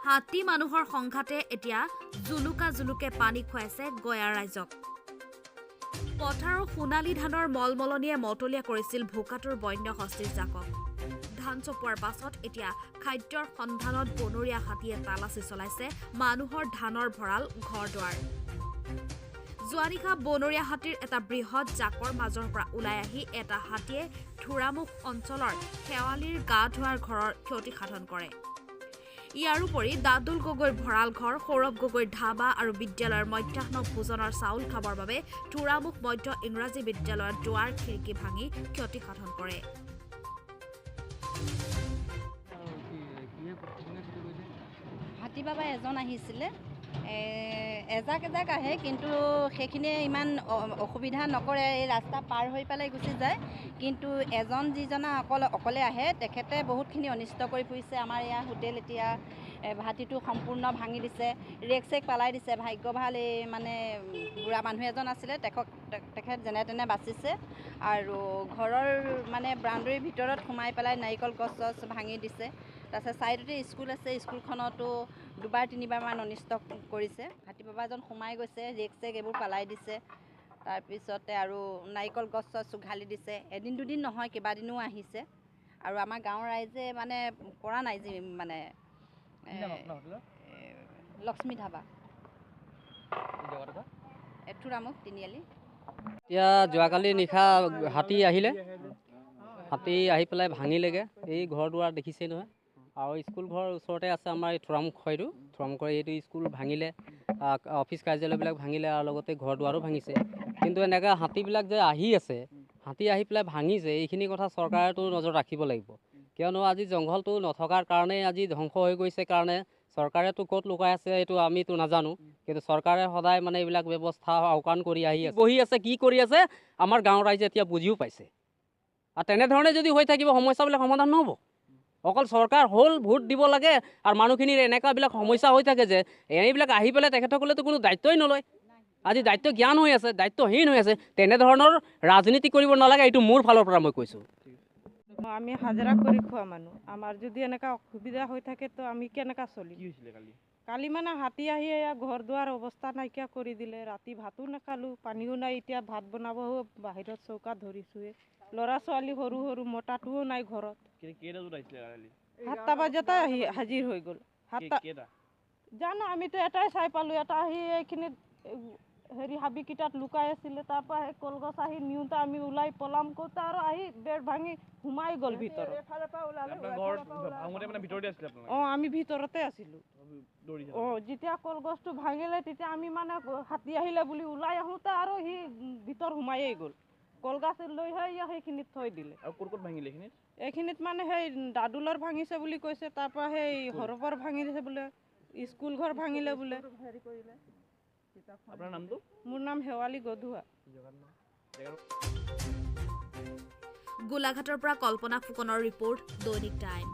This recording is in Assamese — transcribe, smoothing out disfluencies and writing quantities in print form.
হাতী মানুহৰ সংঘাতে এতিয়া জুলুকে পানী খুৱাইছে গয়া ৰাইজক। পথাৰৰ সোণালী ধানৰ মলমলনিয়ে মতলীয়া কৰিছিল ভোকাতুৰ বন্য হস্তীৰ জাকক। ধান চপোৱাৰ পাছত এতিয়া খাদ্যৰ সন্ধানত বনৰীয়া হাতীয়ে তালাচী চলাইছে মানুহৰ ধানৰ ভঁৰাল ঘৰ-দুৱাৰ। যোৱা নিশা বনৰীয়া হাতীৰ এটা বৃহৎ জাকৰ মাজৰ পৰা ওলাই আহি এটা হাতীয়ে থোৰামুখ অঞ্চলৰ শেৱালিৰ গা ধোৱাৰ ঘৰৰ ক্ষতি সাধন কৰে। ইয়াৰোপৰি দাদুল গগৈৰ ভঁৰাল ঘৰ, সৌৰভ গগৈৰ ধাবা আৰু বিদ্যালয়ৰ মধ্যাহ্ন ভোজনৰ চাউল খাবৰ বাবে থোৰামুখ মধ্য ইংৰাজী বিদ্যালয়ৰ দুৱাৰ খিৰিকী ভাঙি ক্ষতি সাধন কৰে। হাতী বাবা এজন আহিছিলে, এজাক আহে, কিন্তু সেইখিনিয়ে ইমান অসুবিধা নকৰে, এই ৰাস্তা পাৰ হৈ পেলাই গুচি যায়। কিন্তু এজন যিজনা অকলে আহে, তেখেতে বহুতখিনি অনিষ্ট কৰি ফুৰিছে। আমাৰ ইয়াৰ হোটেল এতিয়া হাতীটো সম্পূৰ্ণ ভাঙি দিছে, ৰেক চেক পেলাই দিছে। ভাগ্য ভাল, এই মানে বুঢ়া মানুহ এজন আছিলে, তেখেত যেনে তেনে বাচিছে। আৰু ঘৰৰ মানে বাউণ্ডেৰীৰ ভিতৰত সোমাই পেলাই নাৰিকল গছ ভাঙি দিছে। তাৰপিছত ছাইডতে স্কুল আছে, স্কুলখনতো দুবাৰ তিনিবাৰমান অনিষ্ট কৰিছে। হাতী বাবাজন সোমাই গৈছে, ৰেক চেক এইবোৰ পেলাই দিছে। তাৰপিছতে আৰু নাৰিকল গছ উঘালি দিছে। এদিন দুদিন নহয়, কেইবাদিনো আহিছে। আৰু আমাৰ গাঁৱৰ ৰাইজে মানে পৰা নাই, যি মানে লক্ষ্মী ধাবা, থোৰামুখ তিনিআলি। এতিয়া যোৱাকালি নিশা হাতী আহিলে, হাতী আহি পেলাই ভাঙিলেগৈ এই ঘৰ দুৱাৰ দেখিছেই নহয়। আৰু স্কুল ঘৰ ওচৰতে আছে আমাৰ এই থোৰামুখৰ এইটো স্কুল ভাঙিলে, অফিচ কাৰ্যালয়বিলাক ভাঙিলে, আৰু লগতে ঘৰ দুৱাৰো ভাঙিছে। কিন্তু এনেকৈ হাতীবিলাক যে আহি আছে, হাতী আহি পেলাই ভাঙিছে, এইখিনি কথা চৰকাৰেতো নজৰ ৰাখিব লাগিব। কিয়নো আজি জংঘলটো নথকাৰ কাৰণেই আজি ধ্বংস হৈ গৈছে কাৰণে চৰকাৰেতো ক'ত লুকাই আছে এইটো আমিতো নাজানো। কিন্তু চৰকাৰে সদায় মানে এইবিলাক ব্যৱস্থা আওকাণ কৰি আহি আছে, বহি আছে, কি কৰি আছে আমাৰ গাঁৱৰ ৰাইজে এতিয়া বুজিও পাইছে। আৰু তেনেধৰণে যদি হৈ থাকিব সমস্যাবিলাক সমাধান নহ'ব। অকল চৰকাৰ হ'ল ভোট দিব লাগে, আৰু মানুহখিনিৰ এনেকুৱাবিলাক সমস্যা হৈ থাকে যে এইবিলাক আহি পেলাই তেখেতসকলেতো কোনো দায়িত্বই নলয়। আজি দায়িত্ব জ্ঞান হৈ আছে, দায়িত্বহীন হৈ আছে। তেনেধৰণৰ ৰাজনীতি কৰিব নালাগে, এইটো মোৰ ফালৰ পৰা মই কৈছোঁ। আমি হাজিৰা কৰি খোৱা মানুহ, আমাৰ যদি এনেকুৱা অসুবিধা হৈ থাকে তো আমি কেনেকৈ চলিম? কালি মানে হাতী আহি ঘৰ দুৱাৰ অৱস্থা নাইকিয়া কৰি দিলে। ৰাতি ভাতো নাখালোঁ, পানীও নাই। এতিয়া ভাত বনাব বাহিৰত চৌকা ধৰিছোঁহে। ল'ৰা ছোৱালী সৰু সৰু, মতাটোও নাই ঘৰত। 7টা বজাতে হাজিৰ হৈ গ'ল। জানো, আমিতো এটাই চাই পালোঁ। এটা আহি এইখিনিত হাবিকেইটাত লুকাই আছিলে। তাৰপৰা সেই কলগছ আহি নিওঁতে আমি ওলাই পলাম কৰোঁতে আৰু আহি বেৰ ভাঙি সোমাই গ'ল ভিতৰত। আমি ভিতৰতে আছিলোঁ। যেতিয়া কলগছটো ভাঙিলে তেতিয়া আমি মানে হাতী আহিলে বুলি ওলাই আহোঁতে আৰু সি ভিতৰ সোমায়েই গ'ল। কলগছ লৈহে সেইখিনিত থৈ দিলে। এইখিনিত মানে সেই দাদুলৰ ভাঙিছে বুলি কৈছে। তাৰপৰা সেই সৰবৰ ভাঙিছে বোলে, স্কুল ঘৰ ভাঙিলে বোলে। মোৰ নাম শেৱালি গধুৱা। গোলাঘাটৰ পৰা কল্পনা ফুকনৰ ৰিপৰ্ট, দৈনিক টাইম।